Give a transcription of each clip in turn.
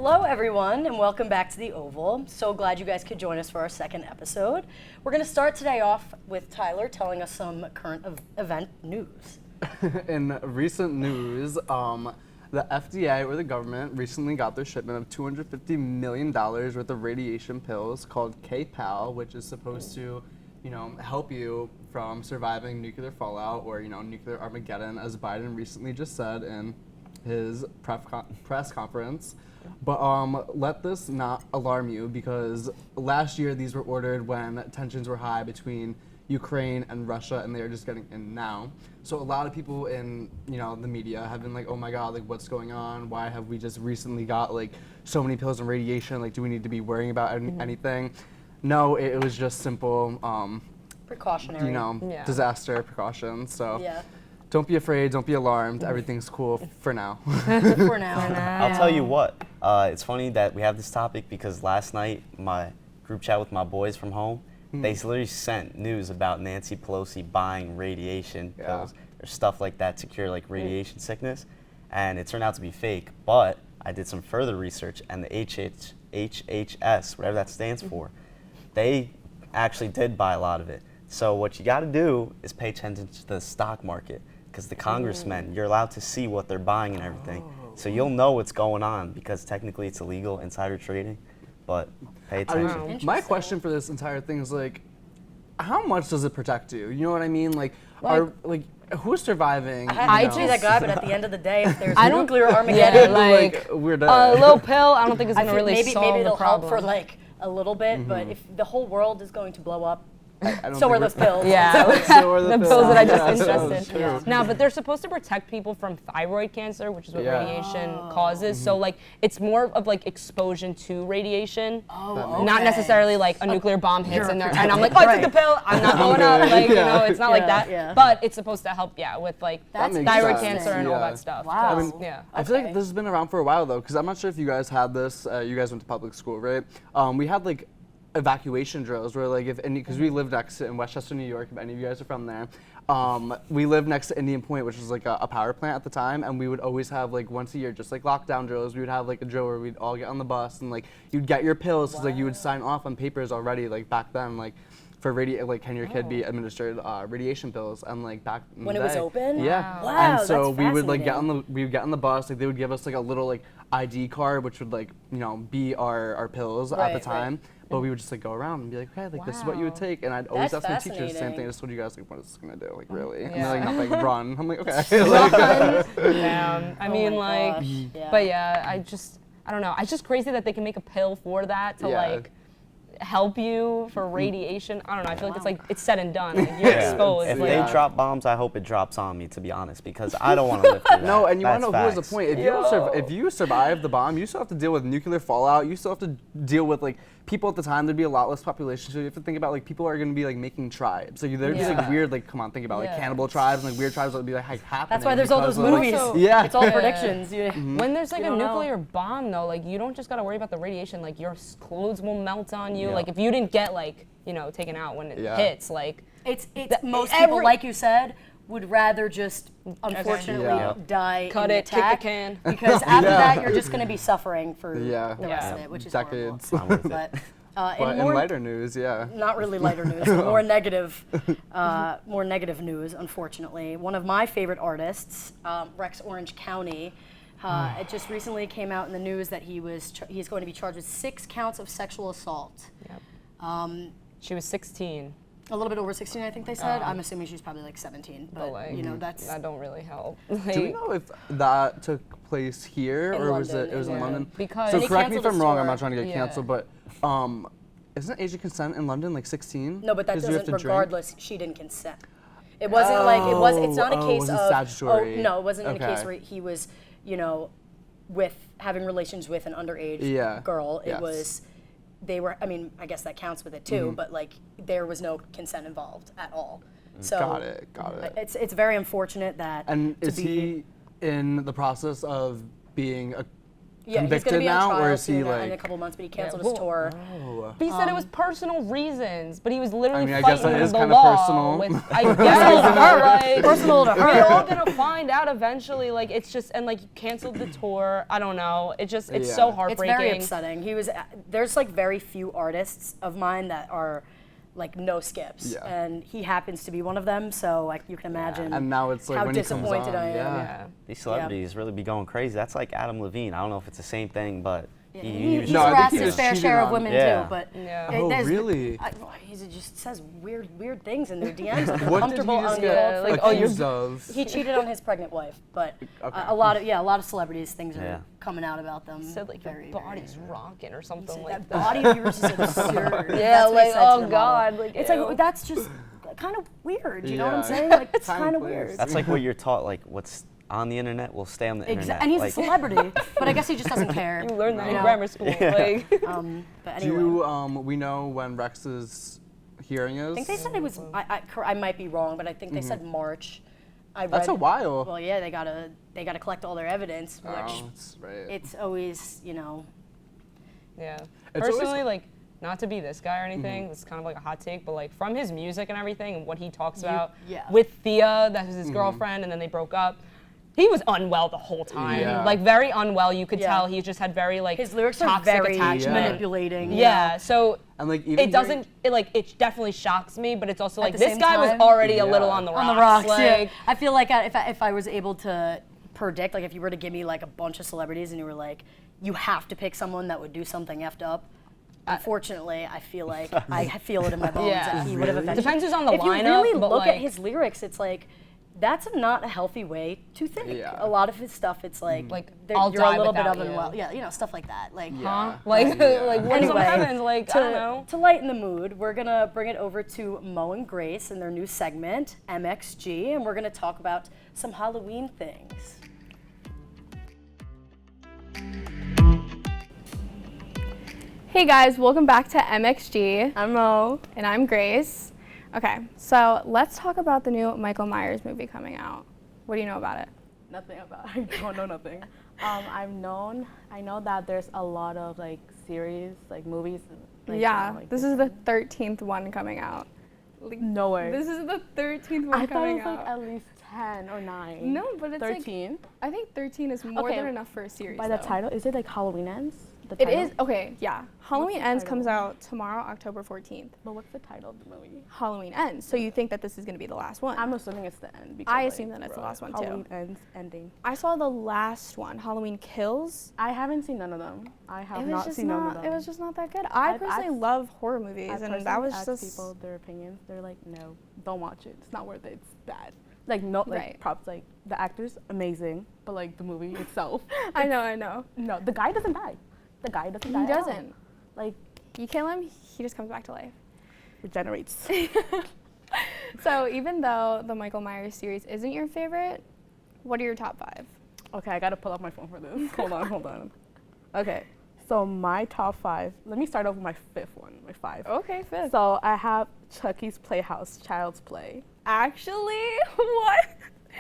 Hello, everyone, and welcome back to The Oval. So glad you guys could join us for our second episode. We're going to start today off with Tyler telling us some current event news. In recent news, the FDA, or the government, recently got their shipment of $250 million worth of radiation pills called K-Pal, which is supposed to, help you from surviving nuclear fallout or, nuclear Armageddon, as Biden recently just said in his press conference. But let this not alarm you, because last year these were ordered when tensions were high between Ukraine and Russia, and they are just getting in now. So a lot of people in the media have been like, oh my God, like what's going on? Why have we just recently got like so many pills and radiation? Like, do we need to be worrying about anything? No, it was just simple precautionary, disaster precautions. So. Yeah. Don't be afraid, don't be alarmed, everything's cool for now. For now. I'll tell you what, it's funny that we have this topic because last night, my group chat with my boys from home, they literally sent news about Nancy Pelosi buying radiation pills or stuff like that to cure like radiation sickness, and it turned out to be fake. But I did some further research, and the HHS, whatever that stands for, they actually did buy a lot of it. So what you gotta do is pay attention to the stock market, because the congressmen, you're allowed to see what they're buying and everything. So you'll know what's going on, because technically it's illegal, insider trading, but pay attention. My question for this entire thing is like, how much does it protect you? You know what I mean? Who's surviving? I'd say that guy, but at the end of the day, if there's nuclear Armageddon, we're done. A little pill, I don't think is going to really solve maybe the it'll problem. help for like a little bit, but if the whole world is going to blow up, I don't so are think those pills. Yeah, So are the pills that I just Yeah, ingested. so true. No, but they're supposed to protect people from thyroid cancer, which is what radiation causes. So like, it's more of like exposure to radiation, not necessarily like a nuclear bomb hits and I'm like, oh, I took the pill, I'm not going up. Like, it's not like that. Yeah. But it's supposed to help, with like That's thyroid interesting. cancer and all that stuff. Wow. I mean, I feel like this has been around for a while though, because I'm not sure if you guys had this. You guys went to public school, right? We had like evacuation drills where like because we lived in Westchester, New York, if any of you guys are from there. We lived next to Indian Point, which was like a power plant at the time, and we would always have like once a year, just like lockdown drills. We would have like a drill where we'd all get on the bus and like you'd get your pills, because like you would sign off on papers already, like back then, like for can your kid be administered radiation pills, and like back in When the it was day. open? Yeah. Wow, And so that's we would like fascinating. we would get on the bus, like they would give us like a little like ID card, which would like be our pills at the Right. time. But we would just like go around and be like, okay, like this is what you would take, and I'd always That's ask my teachers the same fascinating. thing. Just what are you guys like, what is this gonna do? Like really? And Yeah. they're like nothing, run. I'm like okay. I mean, like, gosh, yeah. but yeah, I don't know. It's just crazy that they can make a pill for that to like help you for radiation. I don't know. I feel like it's like it's said and done. Like, you're exposed. If like, they drop bombs, I hope it drops on me, to be honest, because I don't want to live through that. No, and you want That's to know who was the facts. point? If you survive the bomb, you still have to deal with nuclear fallout. You still have to deal with like people at the time. There'd be a lot less population, so you have to think about like people are going to be like making tribes. So there'd be like weird, like come on, think about like cannibal tribes and like weird tribes that would be like happening. That's why there's all those because of, movies. Also- Yeah. It's all predictions. When there's like a don't know. nuclear bomb, though, like you don't just gotta worry about the radiation. Like your clothes will melt on you. Like if you didn't get like taken out when it hits, like It's most people, like you said, would rather just unfortunately Yeah. die Cut in it, the kick the attack, can. because after that you're just going to be suffering for the rest Yeah. of it, which is decades. horrible. But But in more, lighter news, not really lighter news, but more negative news, unfortunately. One of my favorite artists, Rex Orange County, it just recently came out in the news that he's going to be charged with 6 counts of sexual assault. she was 16. A little bit over 16, I think they said. I'm assuming she's probably like 17, but like, that's that don't really help. Do we know if that took place here In or was London, it was in yeah. London? Because- So And he correct me if canceled I'm the wrong. I'm store. not trying to get Yeah. canceled, but isn't age of consent in London like 16? No, but that 'Cause you have doesn't. to drink? Regardless, she didn't consent. It wasn't like it was. It's not a case was it of. statutory? No, it wasn't in a case Okay. where he was, with having relations with an underage girl. It Yes. was. They were. I mean, I guess that counts with it too. But like, there was no consent involved at all. So Got it. It's very unfortunate that. And to is he in the process of being Yeah, he's convicted going to be on now, trial or is he soon, in a like? couple months, but he canceled Yeah, his tour. Oh. But he said it was personal reasons, but he was literally I guess fighting that is the kinda law. personal. With, I guess, like, Personal to we're all her. gonna find out eventually. Like, it's just, and like, he canceled the tour. I don't know. It's so Yeah. It's heartbreaking. very upsetting. There's like very few artists of mine that are like no skips, Yeah. and he happens to be one of them. So like you can imagine And now it's like how when he comes disappointed on, I am. Yeah. These celebrities really be going crazy. That's like Adam Levine. I don't know if it's the same thing, but He's No, I think harassed he his was fair cheated share of on. women Yeah. too, but Yeah. Oh, there's- really? He just says weird things in their DMs. That they're What did he comfortable just on get like, accused of? He cheated on his pregnant wife, but Okay. a lot of celebrities things are Yeah. coming out about them. Said like very, your body's rocking or something that like body of yours is absurd. Yeah, That's what he like, said to oh the model. God, like, it's ew. like that's just kind of weird. You know what I'm Yeah. saying? Like it's Time kind of and place. weird. that's like what you're taught. Like what's on the internet will stay on the internet. And he's like, a celebrity, but I guess he just doesn't care. You learned that you in know? grammar school. Like, But Do anyway. we know when Rex's hearing is? I think they said it was. I might be wrong, but I think they said March. That's a while. Well, yeah, they gotta collect all their evidence, which Oh, that's right. it's always yeah. It's always- Personally, like, not to be this guy or anything, it's kind of like a hot take, but like from his music and everything and what he talks about yeah. with Thea, that was his girlfriend, and then they broke up. He was unwell the whole time. Yeah. Like very unwell. You could Yeah. tell he just had very like his lyrics are toxic very attachment. manipulating. Yeah. So And like even it doesn't. It definitely shocks me, but it's also like the this same guy was time- already a little Yeah. on the rocks. On the rocks, yeah. Like, I feel like if I was able to predict, like if you were to give me like a bunch of celebrities and you were like, you have to pick someone that would do something effed up. Unfortunately, I feel like I feel it in my bones Yeah. that he would have Really? eventually. Depends who's on the if lineup, you really but, look at like- his lyrics, it's like that's not a healthy way to think. Yeah. A lot of his stuff, it's like, I'll you're die a little bit without of you. unwell. Yeah, stuff like that. Like, Yeah. like, Yeah. like when something happens, like I don't to, know. to lighten the mood, we're gonna bring it over to Mo and Grace and their new segment, MXG, and we're gonna talk about some Halloween things. Hey guys, welcome back to MXG. I'm Mo. And I'm Grace. Okay, so let's talk about the new Michael Myers movie coming out. What do you know about it? Nothing about. I don't know nothing. I know that there's a lot of like series, like movies. Like, Yeah, you know, like this is the 13th one coming out. no way. This is the 13th one I thought it coming was like out. at least 10 or 9. No, but it's 13. like, I think 13 is more Okay, than enough for a series. By the though. title, is it like Halloween Ends? The It title? is, okay, yeah. Halloween the Ends title? comes out tomorrow, October 14th. But what's the title of the movie? Halloween Ends. So you think that this is going to be the last one? I'm assuming it's the end. Because, I like, assume that it's the bro, last one, too. Halloween Ends ending. I saw the last one, Halloween Kills. I haven't seen none of them. I have not seen none of them. It was just not that good. I I've personally asked- love horror movies, I've and that personally was asked just people their opinions. They're like, no, don't watch it. It's not worth it. It's bad. Like no, like Right. props. Like the actors amazing, but like the movie itself. I know. No, the guy doesn't die. The guy doesn't die. He at all. doesn't. Like You kill him, he just comes back to life. regenerates. So even though the Michael Myers series isn't your favorite, what are your top 5? Okay, I gotta pull up my phone for this. Hold on. Okay, so my top 5. Let me start off with my 5th one. My 5. Okay, 5th. So I have Chucky's Playhouse, Child's Play. Actually, what?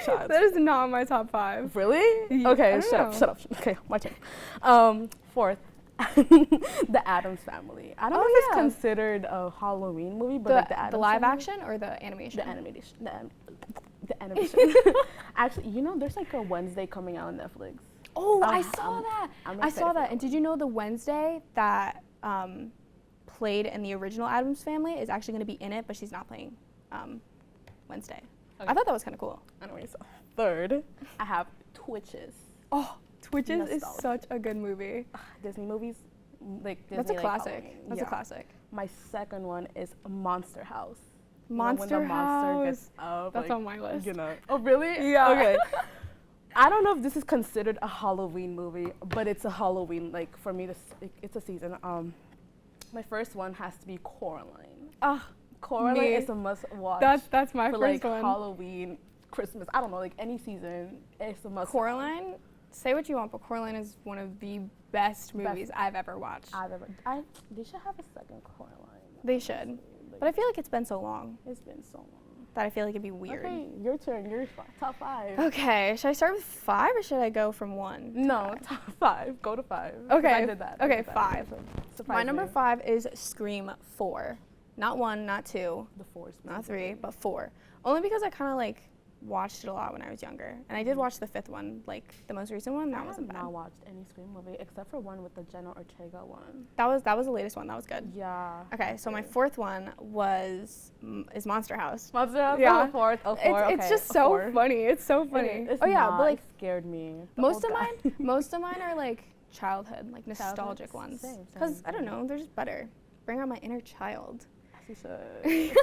Child's That is not my top 5. Really? I Okay, don't shut up, know. shut up. Okay, my turn. 4th, The Addams Family. I don't know if it's yeah. considered a Halloween movie, but like the Addams The live Family. action or the animation? The animation. The animation. Actually, you know, there's like a Wednesday coming out on Netflix. Oh, I I'm- saw that. I'm I excited saw for that. that And did you know the Wednesday that played in the original Addams Family is actually going to be in it, but she's not playing Wednesday. I thought that was kind of cool. Anyway, so 3rd, I have Twitches. Oh, Twitches is Nostalgia. such a good movie. Disney movies, like Disney, That's a like, classic. Halloween. That's Yeah. a classic. My 2nd one is Monster House. You know, Monster when the monster House. gets up, That's like, on my list. You know. Oh, really? Yeah. Okay. I don't know if this is considered a Halloween movie, but it's a Halloween, like, for me, it's a season. My first one has to be Coraline. Ah, Coraline me. is a must-watch that's my for, first like, one. Halloween, Christmas. I don't know, like, any season, it's a must. Coraline, say what you want, but Coraline is one of the best movies I've ever watched. They should have a second Coraline. They should. But I feel like it's been so long. It's been so long. that I feel like it'd be weird. Okay, your turn. Your top 5. Okay, should I start with 5 or should I go from 1? No, top 5. Go to 5. 'Cause Okay. I did that. I Okay, did that. 5. Surprise My number me. 5 is Scream 4. Not 1, not 2, The 4. not 3, but 4. Only because I kind of like watched it a lot when I was younger. And I did watch the 5th one, like the most recent one. That I wasn't have bad. not watched any Scream movie except for one with the Jenna Ortega one. That was the latest one. That was good. Yeah. Okay, so my 4th one is Monster House. Monster House. Yeah. Oh, 4th. Oh, 4. It's just so funny. It's so funny. It's oh yeah, not. but like It scared me. The most old of guy. most of mine are like childhood, like nostalgic ones. Same, Because I don't know, they're just better. Bring out my inner child. You should.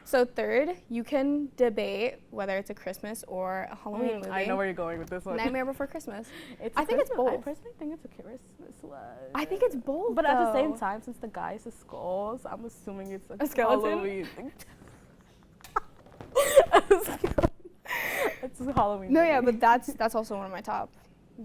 So 3rd, you can debate whether it's a Christmas or a Halloween movie. I know where you're going with this one. Nightmare Before Christmas. It's I think it's Christmas. I both. personally think it's a Christmas one. I think it's both. But at the same though. time, since the guy is a skull, so I'm assuming it's A skeleton? Halloween thing. It's a Halloween. No, yeah, movie. but that's also one of my top.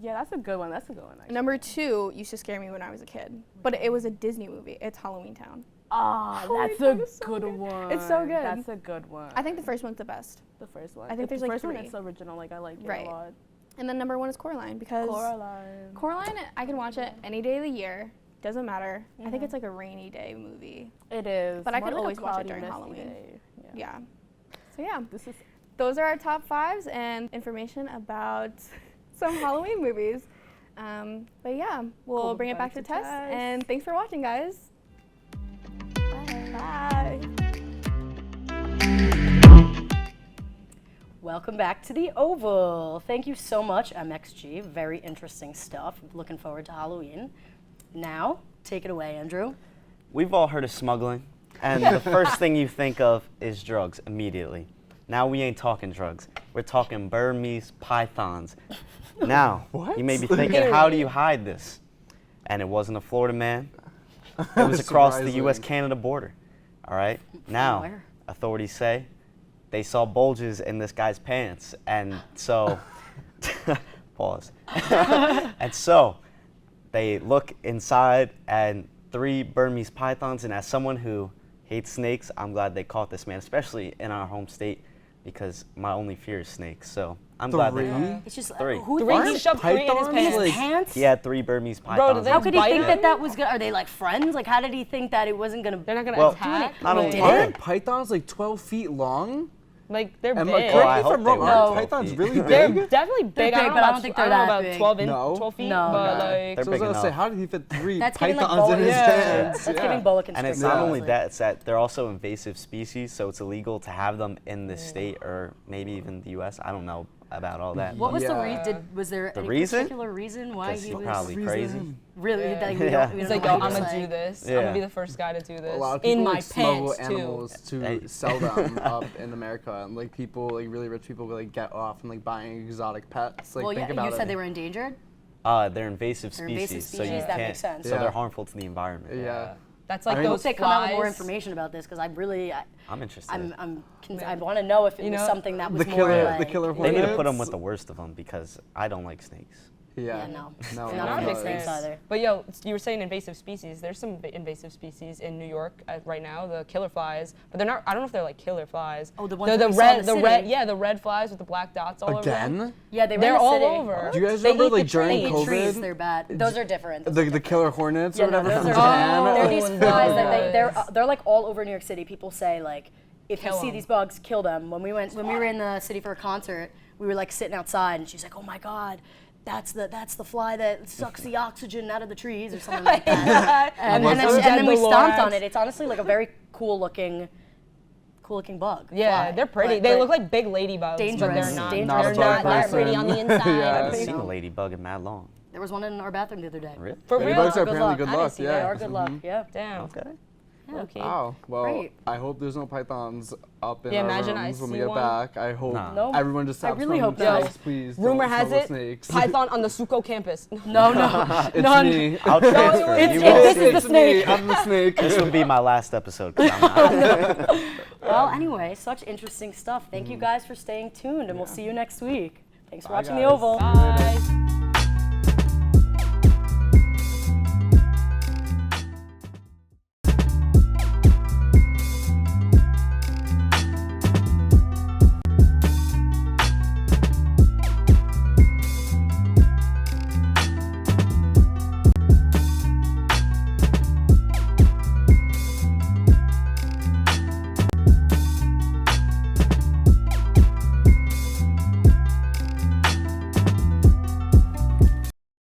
Yeah, that's a good one. That's a good one. Actually. Number 2 used to scare me when I was a kid, but it was a Disney movie. It's Halloween Town. Ah, Halloween that's Town a is so good good. one. It's so good. That's a good one. I think the first one's the best. the first one. I think there's the like first 3. one. It's original. Like I like Right. it a lot. And then number 1 is Coraline because Coraline. Coraline, I can watch it any day of the year. Doesn't matter. I think it's like a rainy day movie. It is. But I more could like a always watch it cloudy, during misty Halloween. day. Yeah. Yeah. So yeah, This is those are our top 5s and information about some Halloween movies. But yeah, we'll Cool. bring it back to Tess. Tess. And thanks for watching, guys. Bye. Welcome back to the Oval. Thank you so much, MXG. Very interesting stuff. Looking forward to Halloween. Now, take it away, Andrew. We've all heard of smuggling, and the first thing you think of is drugs immediately. Now we ain't talking drugs. We're talking Burmese pythons. Now, you may be thinking, how do you hide this? And it wasn't a Florida man. It was across the Surprising. U.S.-Canada border. All right? Now, where? authorities say they saw bulges in this guy's pants, and so, pause. And so, they look inside, and 3 Burmese pythons, and as someone who hates snakes, I'm glad they caught this man, especially in our home state, because my only fear is snakes. So I'm glad they caught him. It's just 3. who 3, he thinks shoved 3 in his pythons, in his pants. pants? He had 3 Burmese pythons. did they How could he bite think him? that that was good? Are they like friends? Like, how did he think that it wasn't gonna? They're not gonna Well, attack. not only Did Aren't it? pythons like 12 feet long? Like they're Am big. I Well, correct I me if hope I'm they wrong? weren't Aren't 12 pythons feet. really They're big? definitely big. big, I don't but know I don't about, think I they're don't know that about big. 12 No. 12 feet, No. but Okay. like They're So I was big gonna say, enough. how did he fit 3 That's giving like pythons boa. in his pants? That's Yeah. giving boa And constrictor. it's not only honestly. that, it's that they're also invasive species, so it's illegal to have them in the state or maybe even the U.S. I don't know about all that. What was the Yeah. reason? Was there The any reason? particular reason why Because he he's was probably crazy. really? Yeah. Like, we Yeah. don't, we He's don't like, know yo, what I'm he gonna was do like. this. I'm Yeah. gonna be the first guy to do this A lot of people in my like, smuggle pants too. animals to Hey. sell them up in America, and like people, like really rich people, will like get off and like buying exotic pets. Like Well, think yeah, about you it. said they were endangered. They're invasive They're species, invasive so you species, that can't. makes sense. So Yeah. they're harmful to the environment. Yeah. That's like I I mean, hope those they come out with more flies. information about this because I really, I'm interested. I want to know if it You was know, something that was The more killer, like. the killer They need to put hornets. them with the worst of them because I don't like snakes. Yeah, no. no, I'm no, not a no, big no. snakes either. But yo, you were saying invasive species. There's some invasive species in New York right now, the killer flies. But they're not. I don't know if they're like killer flies. Oh, the ones they're that the we saw in red, the the red, city. yeah, the red flies with the black dots all over them. Again? Yeah, they were They're in the all city. over. Do you guys They remember eat the like during They trees. eat trees. COVID? They're bad. Those are different. Those The killer hornets Yeah, or no, whatever those from are Japan? They're these Oh, flies that nice. they're like all over New York City. People say like, if you Kill see 'em. these bugs, kill them. When we were in the city for a concert, we were like sitting outside, and she's like, "Oh my God, that's the fly that sucks the oxygen out of the trees," or something like that. and then we stomped on it. It's honestly like a very cool looking bug. Yeah, fly. they're pretty. But- they but look like big ladybugs, but dangerous. they're not. Dangerous. They're Not a not that person. pretty on the inside. I Yeah. haven't think seen so. a ladybug in mad long. There was one in our bathroom the other day. Really? For real? Ladybugs are Good apparently luck. good I didn't luck. see Yeah. They are good luck. Yeah. Damn. Okay. Okay. Wow. Well, Great. I hope there's no pythons up in Yeah, our imagine I rooms when we see get one. back. I hope Nah. No. everyone just stops really smelling hope not. snakes, please. Rumor don't has smell the it, snakes. Python on the Suco campus. No, no, It's none. me. I'll transfer. it's- You it's- will this see. is the It's snake. me. I'm the snake. This would be my last episode. 'Cause I'm not. Well, anyway, such interesting stuff. Thank you guys for staying tuned, and we'll see you next week. Thanks for Bye, watching The guys. Oval. Bye.